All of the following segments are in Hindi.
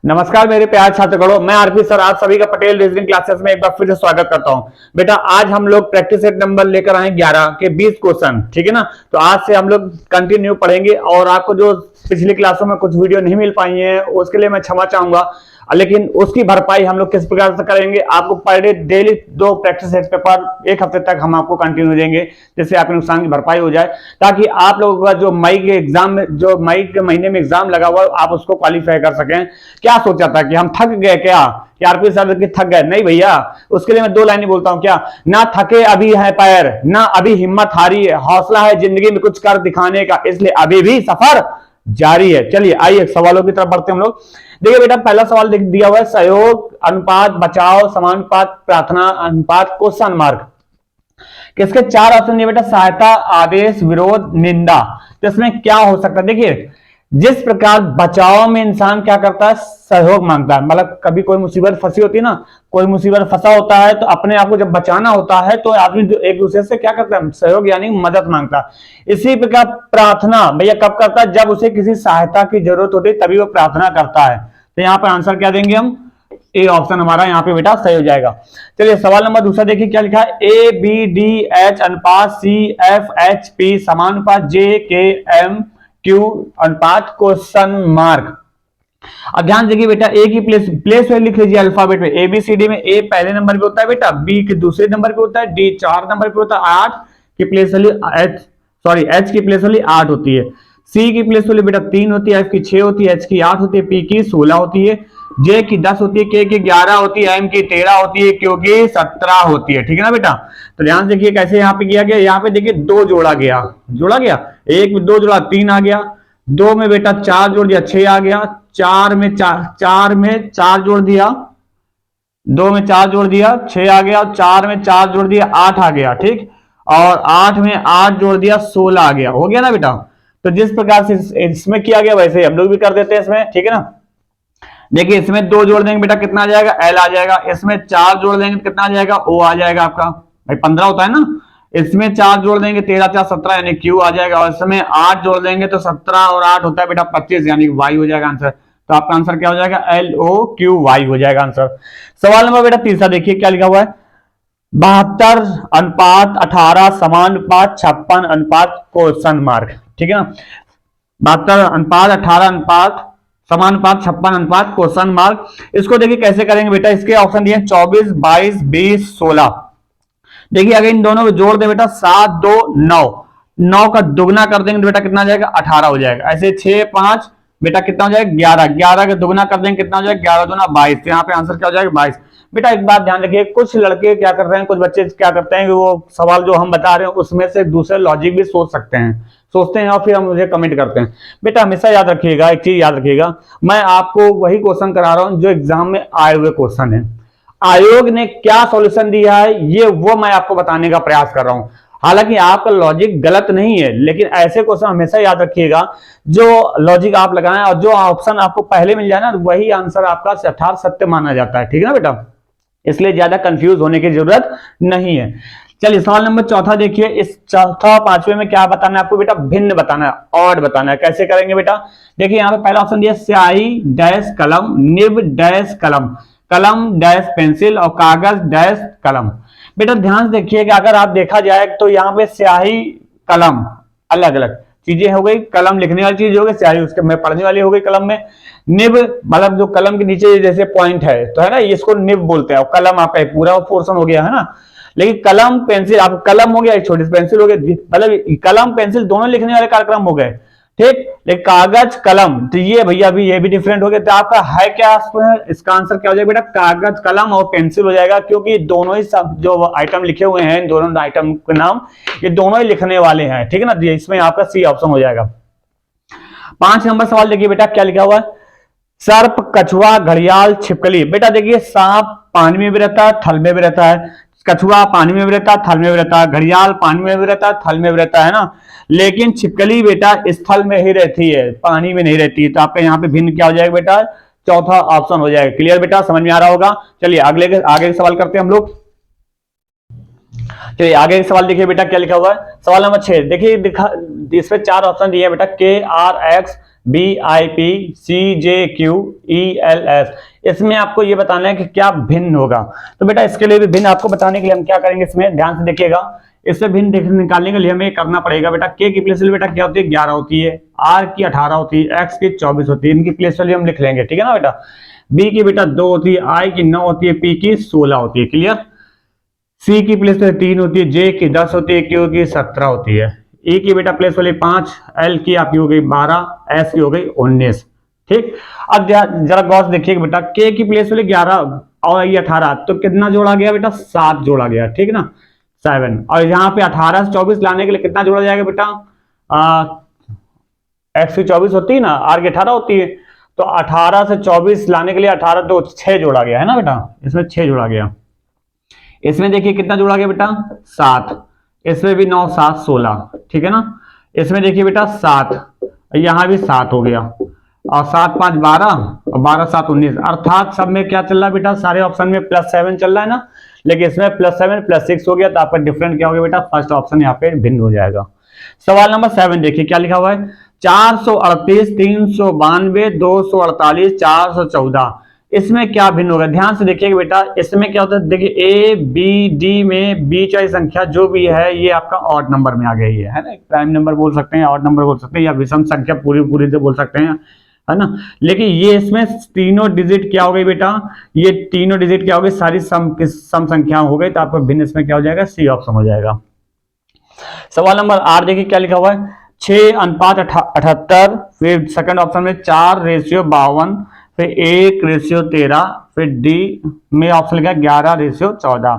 नमस्कार मेरे प्यारे छात्रगणों, मैं आरपी सर आप सभी का पटेल रीजनिंग क्लासेस में एक बार फिर से स्वागत करता हूं। बेटा आज हम लोग प्रैक्टिस सेट नंबर लेकर आए 11 के 20 क्वेश्चन, ठीक है ना। तो आज से हम लोग कंटिन्यू पढ़ेंगे और आपको जो पिछली क्लासों में कुछ वीडियो नहीं मिल पाई है उसके लिए मैं क्षमा चाहूंगा, लेकिन उसकी भरपाई हम लोग किस प्रकार से करेंगे। आपको per day daily 2 practice set paper एक हफ्ते तक हम आपको कंटिन्यू देंगे, जिससे आपके नुकसान की भरपाई हो जाए, ताकि आप लोगों का जो मई के एग्जाम में, जो मई के महीने में एग्जाम लगा हुआ, आप उसको क्वालिफाई कर सकें। क्या सोचा था कि हम थक गए क्या, आरपी सर की थक गए? नहीं भैया, उसके लिए मैं 2 लाइनें बोलता हूं। क्या ना थके अभी है पैर, ना अभी हिम्मत हारी है, हौसला है जिंदगी में कुछ कर दिखाने का, इसलिए अभी भी सफर जारी है। चलिए आइए सवालों की तरफ बढ़ते हैं हम लोग। देखिए बेटा पहला सवाल दिया हुआ है, सहयोग अनुपात बचाव समानुपात प्रार्थना अनुपात क्वेश्चन मार्क। किसके 4 ऑप्शन दिए बेटा? सहायता, आदेश, विरोध, निंदा। तो इसमें क्या हो सकता है? देखिए जिस प्रकार बचाव में इंसान क्या करता है, सहयोग मांगता है। मतलब कभी कोई मुसीबत फंसी होती है ना, कोई मुसीबत फंसा होता है तो अपने आप को जब बचाना होता है तो आदमी एक दूसरे से क्या करता है, सहयोग यानी मदद मांगता है। इसी प्रकार प्रार्थना भैया कब करता है? जब उसे किसी सहायता की जरूरत होती है तभी वो प्रार्थना करता है। तो यहाँ पर आंसर क्या देंगे हम? ए ऑप्शन हमारा यहाँ पे बेटा सही हो जाएगा। चलिए सवाल नंबर दूसरा देखिए क्या लिखा है। ए बी डी एच अनुपात सी एफ एच पी समानुपात जे के एम क्यू अनुपात क्वेश्चन मार्क। अब ध्यान देखिए बेटा, ए की प्लेस वैल्यू लिख लीजिए अल्फाबेट में। एबीसीडी में ए पहले नंबर पे होता है बेटा, बी के दूसरे नंबर पे होता है, डी 4 नंबर पे होता है, 8 की प्लेस वैल्यू एच की प्लेस वैल्यू 8 होती है, सी की प्लेस वैल्यू बेटा 3 होती है, एफ की 6 होती है, एच की 8 होती है, पी की 16 होती है, जे की 10 होती है, के की 11 होती है, एम की 13 होती है, क्यू की 17 होती है। ठीक है ना बेटा। तो ध्यान देखिए कैसे यहाँ पे किया गया। यहाँ पे देखिए 2 जोड़ा गया, एक में 2 जोड़ा 3 आ गया, 2 में बेटा 4 जोड़ दिया 6 आ गया, 4 में 4 जोड़ दिया, 2 में 4 जोड़ दिया 6 आ गया, 4 में 4 जोड़ दिया 8 आ गया, ठीक। और 8 में 8 जोड़ दिया 16 आ गया। हो गया ना बेटा। तो जिस प्रकार से इसमें किया गया वैसे हम लोग भी कर देते हैं इसमें, ठीक है ना। देखिए इसमें 2 जोड़ देंगे बेटा कितना आ जाएगा? एल आ जाएगा। इसमें 4 जोड़ देंगे तो कितना आ जाएगा? ओ आ जाएगा आपका। भाई 15 होता है ना। इसमें 4 जोड़ देंगे 13 4 17 यानी क्यू आ जाएगा। और इसमें 8 जोड़ देंगे तो 17 और 8 होता है बेटा 25 यानी वाई हो जाएगा आंसर। तो आपका आंसर क्या हो जाएगा? एल ओ क्यू वाई हो जाएगा आंसर। सवाल नंबर बेटा तीसरा देखिए क्या लिखा हुआ है। 72 अनुपात 18 समानुपात 56 अनुपात क्वेश्चन मार्क। ठीक है ना। 72 अनुपात 18 अनुपात समानुपात 56 अनुपात क्वेश्चन मार्क। इसको देखिए कैसे करेंगे बेटा। इसके ऑप्शन दिए 24 22 20 16। देखिए अगर इन दोनों को जोड़ दे बेटा 7 2 9, 9 का दुगना कर देंगे तो बेटा कितना आ जाएगा? 18 हो जाएगा। ऐसे 6 5 बेटा कितना हो जाएगा? 11, 11 का दुगना कर देंगे कितना हो जाएगा? 11 दूना 22। तो यहाँ पे आंसर क्या हो जाएगा? 22। बेटा एक बात ध्यान रखिए, कुछ लड़के क्या करते हैं, कुछ बच्चे क्या करते हैं कि वो सवाल जो हम बता रहे हैं उसमें से दूसरे लॉजिक भी सोचते हैं और फिर हम मुझे कमेंट करते हैं। बेटा हमेशा याद रखिएगा, एक चीज याद रखिएगा, मैं आपको वही क्वेश्चन करा रहा हूं जो एग्जाम में आए हुए क्वेश्चन है। आयोग ने क्या सॉल्यूशन दिया है ये वो मैं आपको बताने का प्रयास कर रहा हूं। हालांकि आपका लॉजिक गलत नहीं है, लेकिन ऐसे क्वेश्चन हमेशा याद रखिएगा जो लॉजिक आप लगाएं और जो ऑप्शन आपको पहले मिल जाए ना वही आंसर आपका यथार्थ सत्य माना जाता है। ठीक है ना बेटा। इसलिए ज्यादा कंफ्यूज होने की जरूरत नहीं है। चलिए सवाल नंबर चौथा देखिए। इस चौथा 5वें में क्या बताना है आपको बेटा? भिन्न बताना है, ऑड बताना है। कैसे करेंगे बेटा? देखिए यहाँ पे पहला ऑप्शन दिया स्याही डैश कलम, निब डैश कलम, कलम डैश पेंसिल और कागज डैश कलम। बेटा ध्यान से देखिए कि अगर आप देखा जाए तो यहाँ पे स्याही कलम अलग अलग चीजें हो गई। कलम लिखने वाली चीज हो गई, स्याही उसके में पढ़ने वाली हो गई कलम में। निब मतलब जो कलम के नीचे जैसे पॉइंट है तो है ना, इसको निब बोलते हैं। और कलम आपका पूरा पोर्शन हो गया है ना। लेकिन कलम पेंसिल, आप कलम हो गया, एक छोटी सी पेंसिल हो गई, मतलब कलम पेंसिल दोनों लिखने वाले कार्यक्रम हो गए, ठीक। लेकिन कागज कलम तो ये भैया अभी ये भी डिफरेंट हो गया। तो आपका है क्या इसका आंसर क्या हो जाएगा बेटा? कागज कलम और पेंसिल हो जाएगा, क्योंकि दोनों ही सब जो आइटम लिखे हुए हैं, इन दोनों आइटम के नाम ये दोनों ही लिखने वाले हैं। ठीक है ना। इसमें आपका सी ऑप्शन हो जाएगा। 5 नंबर सवाल देखिए बेटा क्या लिखा हुआ है। सर्प कछुआ घड़ियाल छिपकली। बेटा देखिए सांप पानी में भी रहता है, थल में भी रहता है। कछुआ पानी में भी रहता है, थल में भी रहता है। घड़ियाल पानी में भी रहता है, थल में भी रहता है ना। लेकिन छिपकली बेटा स्थल में ही रहती है, पानी में नहीं रहती है। तो आपका यहाँ पे भिन्न क्या हो जाएगा बेटा? चौथा ऑप्शन हो जाएगा। क्लियर बेटा, समझ में आ रहा होगा। चलिए आगे के सवाल करते हैं हम लोग। चलिए आगे सवाल देखिए बेटा क्या लिखा हुआ है। सवाल नंबर 6 देखिए, इसमें 4 ऑप्शन दिए बेटा। के आर एक्स BIPCJQELS। इसमें आपको ये बताना है कि क्या भिन्न होगा। तो बेटा इसके लिए भी भिन्न आपको बताने के लिए हम क्या करेंगे, इसमें ध्यान से देखिएगा। इससे भिन्न निकालने के लिए हमें करना पड़ेगा बेटा, K की प्लेस वैल्यू बेटा क्या होती है 11 होती है, R की 18 होती है, X की 24 होती है। इनकी प्लेस वैल्यू हम लिख लेंगे, ठीक है ना बेटा। B की बेटा 2 होती है, I की 9 होती है, P की 16 होती है, क्लियर। C की प्लेस वैल्यू 3 होती है, J की 10 होती है, Q की 17 होती है, E की बेटा प्लेस वैल्यू 5, L की आपकी हो गई 12, S की हो गई 19, ठीक। अब जरा गौर से देखिएगा बेटा, K की प्लेस वैल्यू 11 और ये 18, तो कितना जोड़ा गया बेटा 7 जोड़ा गया, ठीक ना 7। और यहाँ पे 18 से 24 लाने के लिए कितना जोड़ा जाएगा बेटा, X की 24 होती है ना, R की 18 होती है, तो 18 से 24 लाने के लिए 18 तो 6 जोड़ा गया है ना बेटा, इसमें 6 जोड़ा गया। इसमें देखिए कितना जोड़ा गया बेटा 7, इसमें भी 9 7 16, ठीक है ना। इसमें देखिए बेटा 7, यहां भी 7 हो गया, और 7 5 12 और 12 7 19, अर्थात सब में क्या चल रहा है बेटा, सारे ऑप्शन में +7 चल रहा है ना, लेकिन इसमें +7 +6 हो गया, तो आपका डिफरेंट क्या हो गया बेटा, फर्स्ट ऑप्शन यहाँ पे भिन्न हो जाएगा। सवाल नंबर 7 देखिए क्या लिखा हुआ है, 438 392 248 414, इसमें क्या भिन्न होगा, ध्यान से देखिएगा बेटा। इसमें क्या होता है, देखिए A B D में बीच वाली संख्या जो भी है ये आपका ऑड नंबर में आ गई है ना, प्राइम नंबर बोल सकते हैं, ऑड नंबर बोल सकते हैं, या विषम संख्या पूरी पूरी से बोल सकते हैं, है ना। लेकिन ये इसमें तीनों डिजिट क्या हो गई बेटा, ये तीनों डिजिट क्या हो गई, सारी सम संख्या हो गई, तो आपका भिन्न इसमें क्या हो जाएगा, सी ऑप्शन हो जाएगा। सवाल नंबर 8 देखिए क्या लिखा हुआ है, 6:78, फिर सेकंड ऑप्शन में 4:52, फिर 1:13, फिर डी में ऑप्शन लिखा 11:14।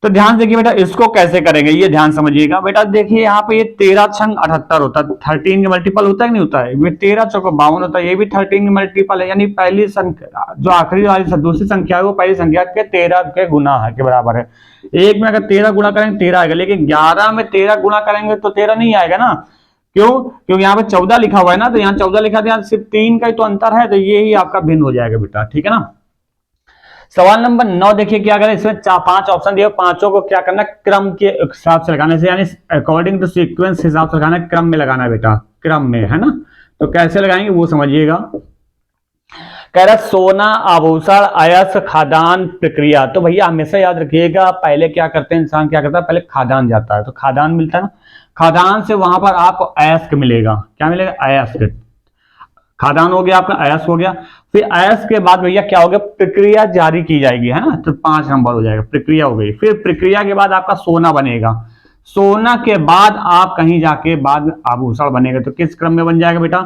तो ध्यान देखिए बेटा, इसको कैसे करेंगे ये ध्यान समझिएगा बेटा। देखिए यहाँ पे ये 13 छंग 78 होता है, 13 का मल्टीपल होता है कि नहीं होता है, ये 13 चौको 52 होता है, ये भी 13 का मल्टीपल है, यानी पहली संख्या जो आखिरी वाली दूसरी संख्या है वो पहली संख्या के 13 के गुना है के बराबर है। एक में अगर 13 गुणा करेंगे 13 आएगा, लेकिन 11 में 13 गुणा करेंगे तो 13 नहीं आएगा ना, क्यों, क्योंकि यहाँ पे 14 लिखा हुआ है ना, तो यहाँ 14 लिखा था, सिर्फ 3 का ही तो अंतर है, तो ये ही आपका भिन्न हो जाएगा बेटा, ठीक है ना। सवाल नंबर 9 देखिए क्या करें, इसमें 5 ऑप्शन दिए, पांचों को क्या करना, क्रम के हिसाब से लगाने से, यानी अकॉर्डिंग टू सीक्वेंस हिसाब से लगाना है, क्रम में लगाना है बेटा, क्रम में, है ना। तो कैसे लगाएंगे वो समझिएगा। कह रहा सोना आभूषण अयस्क खादान प्रक्रिया, तो भैया हमेशा याद रखिएगा, पहले क्या करते हैं इंसान, क्या करता है, पहले खादान जाता है, तो खादान मिलता है ना, खादान से वहां पर आपको अयस्क मिलेगा, क्या मिलेगा, अयस्क, खादान हो गया आपका, अयस्क हो गया, फिर अयस्क के बाद भैया क्या हो गया, प्रक्रिया जारी की जाएगी, है ना, तो 5 नंबर हो जाएगा, प्रक्रिया हो गई। फिर प्रक्रिया के बाद आपका सोना बनेगा, सोना के बाद आप कहीं जाके बाद आभूषण बनेगा, तो किस क्रम में बन जाएगा बेटा,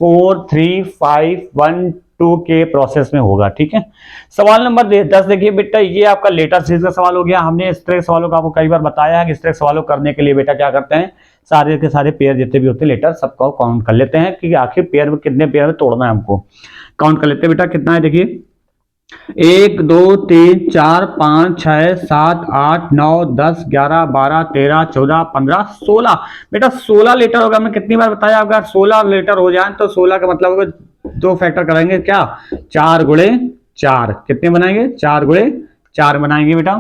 4 3 5 1 2 के प्रोसेस में होगा, ठीक है। सवाल नंबर 10 देखिए बेटा, ये आपका लेटर सीरीज का सवाल हो गया। हमने इस तरह के सवालों को आपको कई बार बताया है कि इस तरह के सवालों करने के लिए बेटा क्या करते हैं, सारे के सारे पेयर जितने भी होते हैं लेटर सबको काउंट कर लेते हैं कि आखिर पेयर में कितने पेयर में तोड़ना है, हमको काउंट कर लेते हैं बेटा। कितना है देखिए, 1 2 3 4 5 6 7 8 9 10 11 12 13 14 15 16 बेटा 16 लेटर होगा। मैं कितनी बार बताया, अगर 16 लेटर हो जाए तो 16 का मतलब होगा 2 फैक्टर कराएंगे, क्या 4 गुणे 4, कितने बनाएंगे 4 गुणे 4 बनाएंगे बेटा,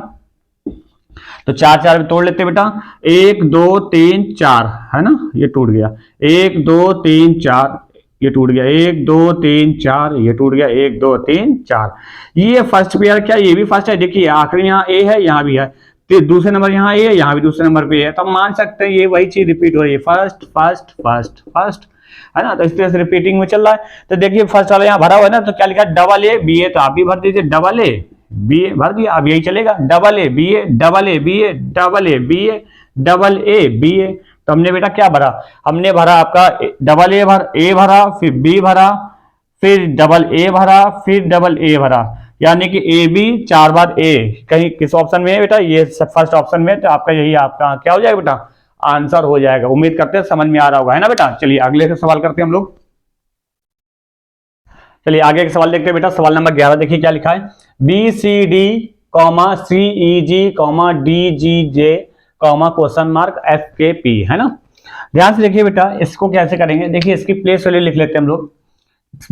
तो 4 4 तोड़ लेते बेटा, 1 2 3 4 है ना, ये टूट गया, 1 2 3 4 ये टूट गया, 1 2 3 4 ये टूट गया, 1 2 3 4, ये फर्स्ट पेयर, क्या ये भी फर्स्ट है, देखिए आखिरी यहाँ ए है, यहाँ भी है, तो दूसरे नंबर यहाँ ए है, यहाँ भी दूसरे नंबर पे है, तो हम मान सकते हैं ये वही चीज रिपीट हो रही है, फर्स्ट फर्स्ट फर्स्ट फर्स्ट, है ना, तो इस तरह से रिपीटिंग में चल रहा है। तो देखिए फर्स्ट वाला यहाँ भरा हुआ है ना, तो क्या लिखा है डबल ए बी ए, तो आप भी भर दीजिए डबल ए बी ए, भर दिया, अब यही चलेगा, double A B A double A B A double A B A double A B A. तो हमने बेटा क्या भरा, हमने भरा आपका डबल ए भरा, फिर बी भरा, फिर डबल ए भरा, फिर डबल ए भरा, यानी कि ए बी 4 बार ए, कहीं किस ऑप्शन में है बेटा, ये फर्स्ट ऑप्शन में, तो आपका यही आपका क्या हो जाएगा बेटा, आंसर हो जाएगा। उम्मीद करते हैं समझ में आ रहा होगा, है ना बेटा। चलिए अगले का सवाल करते हैं हम लोग, चलिए आगे का सवाल देखते हैं बेटा। सवाल नंबर 11 देखिए क्या लिखा है, बी सी डी कॉमा सी ई जी कॉमा डी जी जे कॉमा क्वेश्चन मार्क एफ के पी, है ना। ध्यान से देखिए बेटा, इसको कैसे करेंगे, देखिए इसकी प्लेस वैल्यू लिख लेते हैं हम लोग।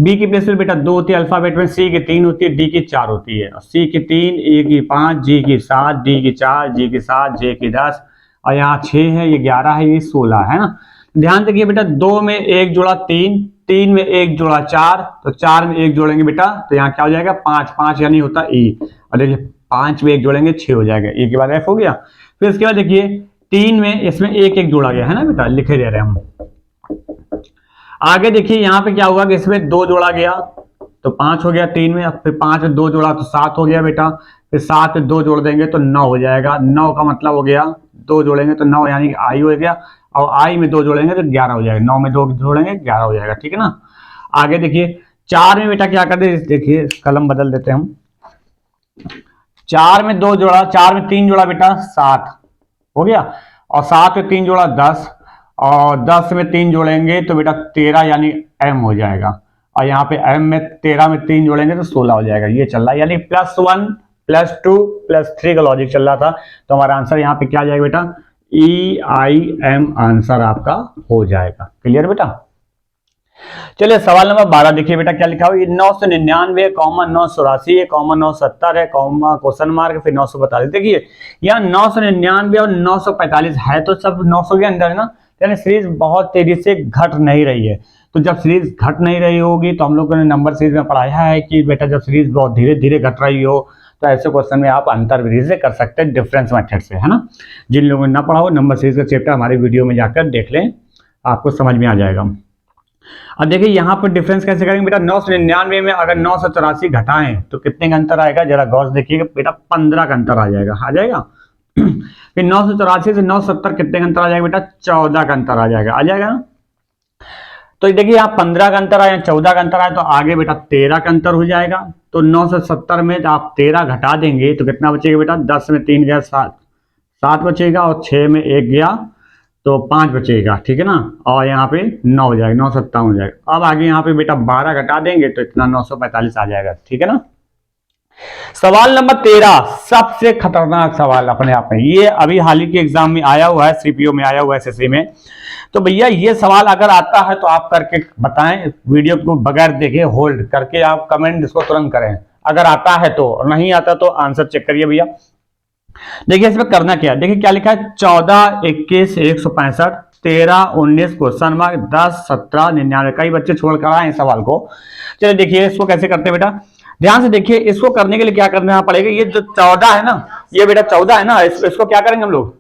बी की प्लेस वैल्यू बेटा 2 होती है अल्फाबेट में, सी की 3 होती है, डी की 4 होती है, सी की 3, ए की 5, जी की 7, डी की 4, जी की 7, जे की 10, और यहाँ 6 है, ये 11 है, ये 16 है ना। ध्यान देखिए बेटा, 2 में 1 जोड़ा 3, 3 में 1 जोड़ा 4, तो 4 में 1 जोड़ेंगे बेटा तो यहाँ क्या हो जाएगा 5, 5 यानी होता ई, और देखिए 5 में 1 जोड़ेंगे 6 हो जाएगा, ई के बाद एफ हो गया। फिर इसके बाद देखिए 3 में इसमें 1 1 जोड़ा गया है ना बेटा, लिखे दे रहे हैं हम। आगे देखिए यहाँ पे क्या हुआ कि इसमें 2 जोड़ा गया तो 5 हो गया 3 में, फिर 5 में 2 जोड़ा तो 7 हो गया बेटा, फिर 7 में 2 जोड़ देंगे तो 9 हो जाएगा। 9 का मतलब हो गया 2 जोड़ेंगे तो 9 यानी कि आई हो गया, और आई में 2 जोड़ेंगे तो 11 हो जाएगा। 9 में 2 जोड़ेंगे 11 हो जाएगा, ठीक है ना। आगे देखिए 4 में बेटा क्या करते हैं, देखिए कलम बदल देते हैं हम। 4 में 2 जोड़ा, 4 में 3 जोड़ा बेटा 7 हो गया, और 7 में 3 जोड़ा 10, और 10 में 3 जोड़ेंगे तो बेटा 13 यानी एम हो जाएगा, और यहाँ पे एम में 13 में 3 जोड़ेंगे तो 16 हो जाएगा। ये चल रहा है यानी +1 +2 +3 का लॉजिक चल रहा था। तो हमारा आंसर यहाँ पे क्या आ जाएगा बेटा, EIM आंसर आपका हो जाएगा। क्लियर बेटा। चलिए सवाल नंबर 12 देखिए बेटा क्या लिखा हुआ है, 999 984 970 है, क्वेश्चन मार्क, फिर 942। देखिए यहाँ 999 और 945 है तो सब 900 के अंदर है ना, यानी सीरीज बहुत तेजी से घट नहीं रही है। तो जब सीरीज घट नहीं रही होगी तो हम लोगों ने नंबर सीरीज में पढ़ाया है कि बेटा जब सीरीज बहुत धीरे धीरे घट रही हो तो ऐसे क्वेश्चन में आप अंतर विधि से कर सकते हैं, डिफरेंस मेथड से, है ना। जिन लोगों ने ना पढ़ा हो नंबर सीरीज का चैप्टर हमारे वीडियो में जाकर देख लें, आपको समझ में आ जाएगा। अब देखिए यहाँ पर डिफरेंस कैसे करेंगे बेटा, 999 में अगर 984 घटाएं तो कितने का अंतर आएगा, जरा गौर से देखिएगा बेटा, 15 का अंतर आ जाएगा, आ जाएगा। फिर 984 से 970 कितने का अंतर आ जाएगा बेटा, 14 का अंतर आ जाएगा, आ जाएगा ना। तो देखिए यहाँ 15 का अंतर आया, 14 का अंतर आया, तो आगे बेटा 13 का अंतर हो जाएगा। तो 970 में आप 13 घटा देंगे तो कितना बचेगा बेटा, 10 में 3 गया 7 बचेगा, और 6 में 1 गया तो 5 बचेगा, ठीक है ना, और यहाँ पे 9 हो जाएगा, 957 हो जाएगा। अब आगे यहाँ पे बेटा 12 घटा देंगे तो इतना 945 आ जाएगा, ठीक है ना। सवाल नंबर 13 सबसे खतरनाक सवाल अपने आप में, ये अभी हाल ही के एग्जाम में आया हुआ है, सीपीओ में आया हुआ है, एसएससी में। तो भैया ये सवाल अगर आता है तो आप करके बताएं, वीडियो को बगैर देखे होल्ड करके आप कमेंट इसको तुरंत करें, अगर आता है तो, नहीं आता तो आंसर चेक करिए भैया। देखिए इसमें करना क्या है, देखिए क्या लिखा है, 14 21 165 13 19 क्वेश्चन मार्क 10 17 99। कई बच्चे छोड़ कर आए सवाल को। चलिए देखिए इसको कैसे करते हैं बेटा, ध्यान से देखिए। इसको करने के लिए क्या करना पड़ेगा, ये जो 14 है ना, ये बेटा 14 है ना, इसको क्या करेंगे हम लोग,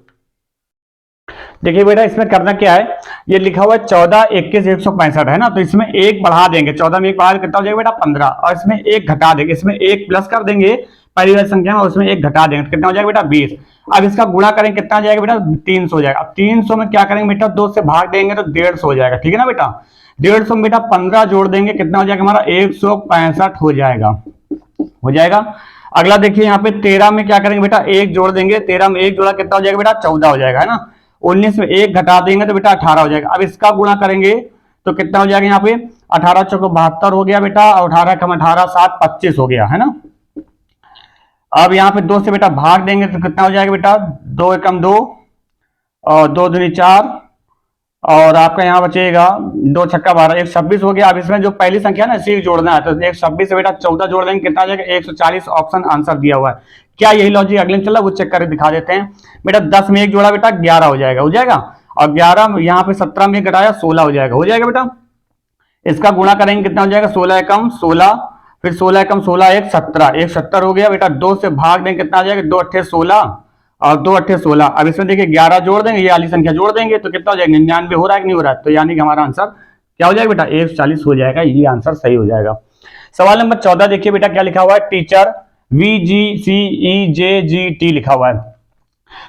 देखिए बेटा इसमें करना क्या है, ये लिखा हुआ है 14 21 165 है ना, तो इसमें 1 बढ़ा देंगे, 14 में 1 बढ़ा कितना हो जाएगा बेटा 15, और इसमें 1 घटा देंगे, इसमें 1 प्लस कर देंगे पहली वाली संख्या में, उसमें 1 घटा देंगे, कितना हो जाएगा बेटा 20। अब इसका गुणा करेंगे कितना हो जाएगा बेटा 300 हो जाएगा। अब 300 में क्या करेंगे बेटा, 2 से भाग देंगे तो 150 हो जाएगा, ठीक है ना बेटा। 150 में बेटा 15 जोड़ देंगे, कितना हो जाएगा हमारा 165 हो जाएगा, हो जाएगा। अगला देखिए यहाँ पे 13 में क्या करेंगे बेटा, 1 जोड़ देंगे, 13 में 1 जोड़ा कितना हो जाएगा बेटा 14 हो जाएगा, है ना। 19 में 1 घटा देंगे तो बेटा 18 हो जाएगा। अब इसका गुणा करेंगे तो कितना हो जाएगा यहाँ पे, 18 चौको 72 हो गया बेटा, और 18 कम 18 7 25 हो गया, है ना। अब यहाँ पे 2 से बेटा भाग देंगे तो कितना हो जाएगा बेटा, 2 एकम 2 और 2 दूनी 4, और आपका यहाँ बचेगा 2 छक्का 12 126 हो गया। अब इसमें जो पहली संख्या ना इसी जोड़ना है, तो 126 से बेटा 14 जोड़ देंगे, कितना आ जाएगा 140। ऑप्शन आंसर दिया हुआ है। क्या यही लॉजिक अगले में चल रहा है, वो चेक करके दिखा देते हैं बेटा। 10 में 1 जोड़ा बेटा 11 हो जाएगा, हो जाएगा, और 11 यहाँ पे 17 में घटाया 16 हो जाएगा, हो जाएगा बेटा। इसका गुणा करेंगे कितना हो जाएगा, 16 एकम 16, फिर 16 एकम 16 1 17, 170 हो गया बेटा। 2 से भाग देंगे कितना आ जाएगा, 2 अट्ठे 16 और 2 अट्ठे 16। अब इसमें देखिए 11 जोड़ देंगे, ये वाली संख्या जोड़ देंगे तो कितना हो जाएगा 99 हो रहा है कि नहीं हो रहा है, तो यानी कि हमारा आंसर क्या हो जाएगा बेटा 140 हो जाएगा, ये आंसर सही हो जाएगा। सवाल नंबर 14 देखिए बेटा क्या लिखा हुआ है, टीचर VGCEJGT लिखा हुआ है।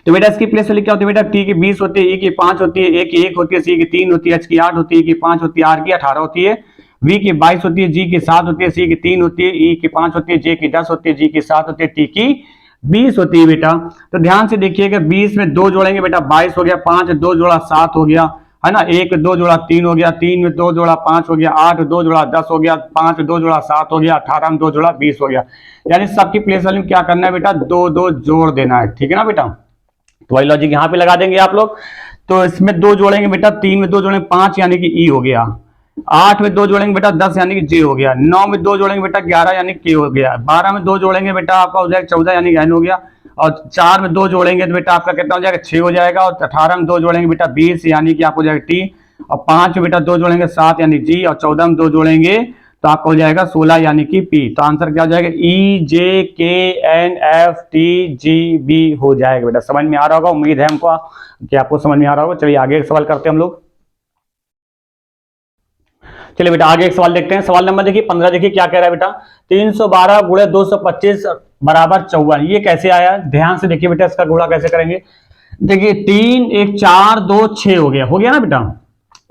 तो बेटा इसकी प्लेस वैल्यू क्या होती है बेटा, टी की 20 होती है, ई की 5 होती है, ए की 1 होती है, सी की 3 होती है, एच की 8 होती है, की 5 होती है, आर की 18 होती है, वी की 22 होती है, जी की 7 होती है, सी की 3 होती है, ई की 5 होती है, जे की 10 होती है, जी की 7 होती है, टी की 20 होती है बेटा। तो ध्यान से देखिएगा, 20 में 2 जोड़ेंगे बेटा 22 हो गया, 5 2 जोड़ा 7 हो गया, है ना, 1 2 जोड़ा 3 हो गया, 3 में 2 जोड़ा 5 हो गया, 8 2 जोड़ा 10 हो गया, 5 2 जोड़ा 7 हो गया, 18 में 2 जोड़ा 20 हो गया। यानी सबकी प्लेस वैल्यू क्या करना है बेटा, 2 2 जोड़ देना है, ठीक है ना बेटा। तो वही लॉजिक यहाँ पे लगा देंगे आप लोग। तो इसमें 2 जोड़ेंगे बेटा, 3 में 2 जोड़ेंगे 5 यानी कि ई हो गया, 8 में 2 जोड़ेंगे बेटा 10 यानी कि जे हो गया, 9 में 2 जोड़ेंगे बेटा 11 यानी के हो गया, 12 में 2 जोड़ेंगे बेटा आपका हो जाएगा 14 यानी एन हो गया, और 4 में 2 जोड़ेंगे तो बेटा आपका कितना हो जाएगा 6 हो जाएगा, और 18 में 2 जोड़ेंगे बेटा 20 यानी कि आपको हो जाएगा टी, और 5 में बेटा 2 जोड़ेंगे 7 यानी जी, और 14 में 2 जोड़ेंगे तो आपका हो जाएगा 16 यानी कि पी। तो आंसर क्या हो जाएगा, E J K N F T G B हो जाएगा। बेटा समझ में आ रहा होगा, उम्मीद है हमको कि आपको समझ में आ रहा होगा। चलिए आगे एक सवाल करते हैं हम लोग। चलिए बेटा आगे एक सवाल देखते हैं। सवाल नंबर देखिए 15, देखिए क्या कह रहा है बेटा, 312 गुणे 225 बराबर 54। ये कैसे आया, ध्यान से देखिए बेटा, इसका गुणा कैसे करेंगे। देखिए 3 1 4 2 6 हो गया ना बेटा,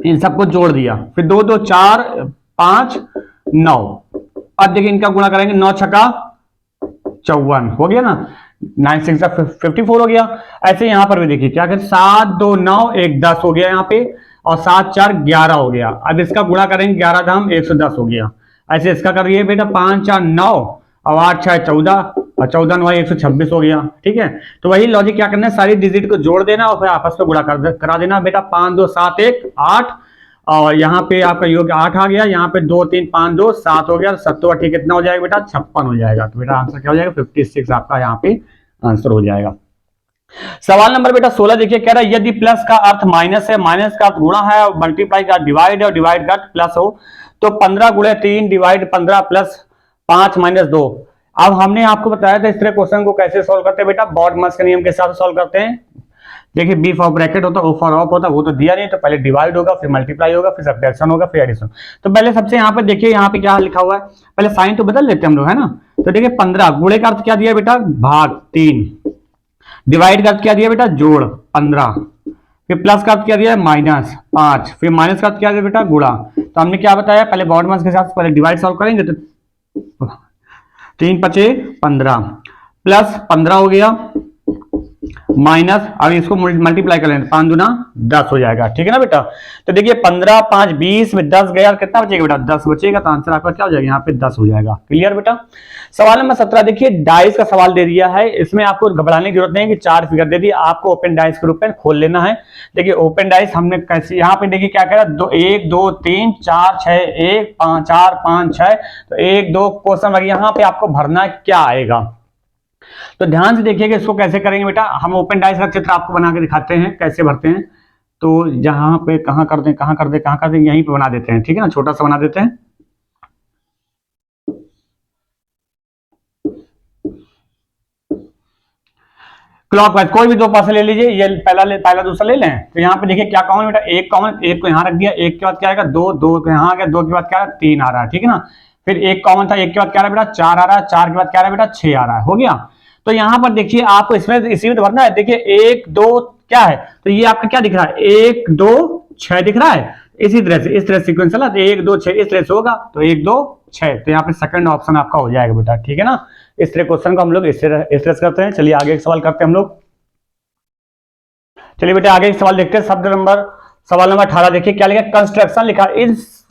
इन सबको जोड़ दिया, फिर 2 2 4 5 9। अब देखिए इनका गुणा करेंगे, 9 छक्का 54 हो गया ना, 9 6 54 हो गया। ऐसे यहां पर भी देखिए क्या करें, 7 2 9 1 10 हो गया यहाँ पे, और 7 4 11 हो गया। अब इसका गुणा करेंगे, 11 धाम 110 हो गया। ऐसे इसका करिए बेटा, 5 4 9 और 8 6 14 और 14 9 126 हो गया। ठीक है, तो वही लॉजिक क्या करना है, सारी डिजिट को जोड़ देना और फिर आपस में गुणा करा देना। बेटा 5 2 7 1 8, और यहाँ पे आपका योग 8 आ गया, यहाँ पे 2 3 5 2 7 हो गया, 7 8 कितना हो जाएगा बेटा, 56 हो जाएगा। तो बेटा आंसर क्या हो जाएगा, 56 आपका यहाँ पे आंसर हो जाएगा। सवाल नंबर बेटा 16 देखिए, कह रहा है यदि प्लस का अर्थ माइनस है, माइनस का अर्थ गुणा है, और मल्टीप्लाई का डिवाइड है, और डिवाइड का प्लस हो, तो 15 गुणे 3 डिवाइड 15 प्लस 5 माइनस 2। अब हमने आपको बताया था इस तरह क्वेश्चन को कैसे सॉल्व करते हैं बेटा, बॉड-मास के नियम के साथ सॉल्व करते हैं। देखिए बी फॉर ब्रैकेट होता है, ओ फॉर ऑफ होता है, वो तो दिया नहीं, तो पहले डिवाइड होगा, फिर मल्टीप्लाई होगा, फिर सब्ट्रैक्शन होगा, फिर एडिशन। तो पहले सबसे यहाँ पे देखिए, यहाँ पे क्या लिखा हुआ है, पहले साइन तो बदल लेते हैं हम लोग, है ना। तो देखिए 15 गुणे का अर्थ क्या दिया बेटा, भाग 3, डिवाइड का अर्थ क्या दिया बेटा, जोड़ 15, फिर प्लस का अर्थ क्या दिया है, माइनस 5, फिर माइनस का अर्थ क्या दिया बेटा, गुणा। तो हमने क्या बताया, पहले बॉड मास के साथ पहले डिवाइड सॉल्व करेंगे, तो 3 5 15 प्लस 15 हो गया, माइनस, अब इसको मल्टीप्लाई कर लेंगे, 5 दूना 10 हो जाएगा। ठीक है ना बेटा। तो देखिए 15 5 20 में 10 गया, कितना बचेगा बेटा, 10 बचेगा। तो आंसर आपका क्या हो जाएगा, यहाँ पे 10 हो जाएगा। क्लियर बेटा। सवाल नंबर 17 देखिए, डाइस का सवाल दे दिया है, इसमें आपको घबराने की जरूरत नहीं है कि 4 फिगर दे दी, आपको ओपन डाइस के रूप में खोल लेना है। देखिए ओपन डाइस हमने कैसे, यहाँ पे देखिए क्या कह रहा है, 1 2 3 4 6 1 5 4 5 6, तो 1 2 क्वेश्चन लगे, यहाँ पे आपको भरना क्या आएगा। तो ध्यान से देखिएगा इसको कैसे करेंगे बेटा। हम ओपन डाइस का चित्र आपको बना के दिखाते हैं कैसे भरते हैं। तो जहां पे कहां कर दें, यहीं पे बना देते हैं। ठीक है ना, छोटा सा बना देते हैं। क्लॉकवाइज कोई भी दो पासे ले लीजिए, ये पहला दूसरा ले लें। तो यहाँ पे देखिए क्या कॉमन बेटा, एक कॉमन, एक को यहाँ रख दिया, एक के बाद क्या आएगा, 2 2 को यहाँ आ गया, 2 के बाद क्या आ रहा है, 3 आ रहा है। ठीक है ना, फिर एक कॉमन था, एक के बाद क्या आ रहा है बेटा, 4 आ रहा है, 4 के बाद क्या आ रहा है बेटा, 6 आ रहा है। हो गया। तो यहाँ पर देखिए आपको इसमें इसी में भरना है। देखिए 1 2 क्या है, तो ये आपका क्या दिख रहा है, 1 2 6 दिख रहा है। इसी तरह से इस तरह सीक्वेंस चला, 1 2 6 इस तरह से होगा, तो 1 2 6, तो यहाँ पे सेकंड ऑप्शन आपका हो जाएगा बेटा। ठीक है ना, इस तरह क्वेश्चन को हम लोग इस तरह से करते हैं। चलिए आगे एक सवाल करते हैं हम लोग। चलिए बेटा आगे एक सवाल देखते हैं। सवाल नंबर 18 देखिए क्या लिखा, कंस्ट्रक्शन लिखा, इस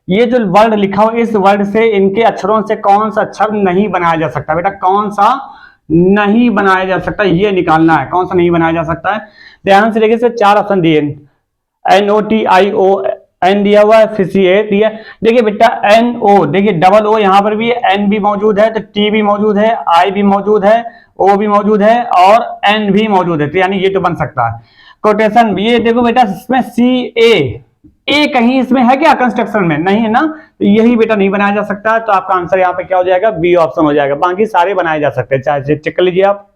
ये जो वर्ड लिखा हो, इस वर्ड से इनके अक्षरों से कौन सा अक्षर नहीं बनाया जा सकता बेटा, कौन सा नहीं बनाया जा सकता, ये निकालना है, कौन सा नहीं बनाया जा सकता है। ध्यान से देखिए, 4 ऑप्शन दिए, NOTION दिया हुआ है, फिर CA दिया। देखिए बेटा NO, देखिए डबल O यहाँ पर भी है, N भी मौजूद है, तो T भी मौजूद है, I भी मौजूद है, O भी मौजूद है, और N भी मौजूद है, तो यानी ये तो बन सकता है। कोटेशन ये देखो बेटा, इसमें CA ए कहीं इसमें है क्या, कंस्ट्रक्शन में नहीं है ना, तो यही बेटा नहीं बनाया जा सकता है। तो आपका आंसर यहाँ पे क्या हो जाएगा, बी ऑप्शन हो जाएगा। बाकी सारे बनाए जा सकते हैं, चाहे चेक कर लीजिए आप।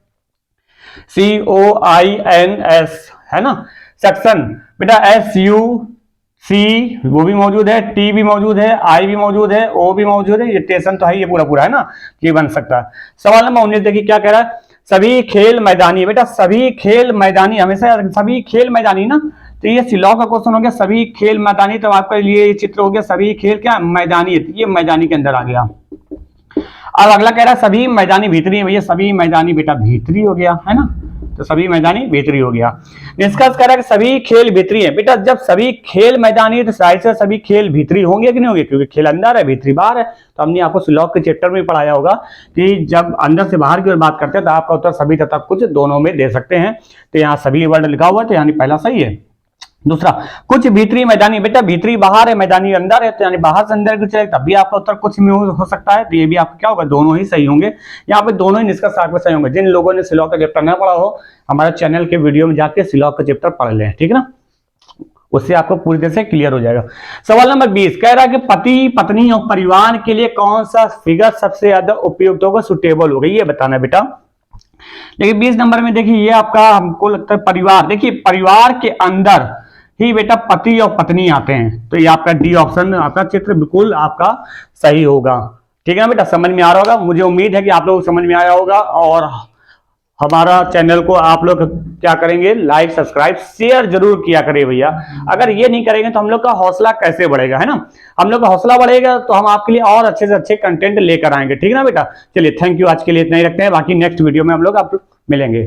COINS है ना, सेक्शन बेटा, SUC वो भी मौजूद है, T भी मौजूद है, I भी मौजूद है, O भी मौजूद है, ये स्टेशन तो है, ये पूरा है ना, ये बन सकता है। सवाल नंबर 19 देखिए क्या कह रहा है, सभी खेल मैदानी, बेटा सभी खेल मैदानी, हमेशा सभी खेल मैदानी ना, तो ये सिलॉ का क्वेश्चन हो गया, सभी खेल मैदानी। तो आपके लिए ये चित्र हो गया, सभी खेल क्या मैदानी है, ये मैदानी के अंदर आ गया। अब अगला कह रहा है सभी मैदानी भीतरी है, भैया सभी मैदानी बेटा भीतरी हो गया, है ना, तो सभी मैदानी भीतरी हो गया। निष्कर्ष कह रहा है कि सभी खेल भीतरी है। बेटा जब सभी खेल मैदानी है तो शायद से सभी खेल भीतरी होंगे कि नहीं होंगे, क्योंकि खेल अंदर है भीतरी बाहर है। तो हमने आपको सिलॉक के चैप्टर में पढ़ाया होगा कि जब अंदर से बाहर की ओर बात करते हैं तो आपका उत्तर सभी तथा कुछ दोनों में दे सकते हैं। तो यहाँ सभी वर्ड लिखा हुआ है, तो यानी पहला सही है। दूसरा, कुछ भीतरी मैदानी, बेटा भीतरी बाहर है, मैदानी अंदर है, तो यानी बाहर से अंदर चले तब भी आपका उत्तर कुछ में हो सकता है। तो ये भी आपका क्या होगा, दोनों ही सही होंगे। यहाँ पे दोनों ही निष्कर्ष आपके सही होंगे। जिन लोगों ने सिलॉक का चैप्टर न पढ़ा हो, हमारे चैनल के वीडियो में जाके सिलॉक का चैप्टर पढ़ लें, ठीक है ना। उससे आपको पूरी तरह से क्लियर हो जाएगा। सवाल नंबर 20 कह रहा है कि पति पत्नी और परिवार के लिए कौन सा फिगर सबसे ज्यादा उपयुक्त होगा, सुटेबल होगा, ये बताना बेटा। देखिए 20 नंबर में देखिए ये आपका हमको लगता है परिवार, देखिए परिवार के अंदर ही बेटा पति और पत्नी आते हैं, तो ये आपका डी ऑप्शन आपका चित्र बिल्कुल आपका सही होगा। ठीक है ना बेटा, समझ में आ रहा होगा, मुझे उम्मीद है कि आप लोग समझ में आया होगा। और हमारा चैनल को आप लोग क्या करेंगे, लाइक सब्सक्राइब शेयर जरूर किया करिए भैया। अगर ये नहीं करेंगे तो हम लोग का हौसला कैसे बढ़ेगा, है ना। हम लोग का हौसला बढ़ेगा तो हम आपके लिए और अच्छे से अच्छे कंटेंट लेकर आएंगे। ठीक है ना बेटा, चलिए थैंक यू, आज के लिए इतना ही रखते हैं, बाकी नेक्स्ट वीडियो में हम लोग आप मिलेंगे।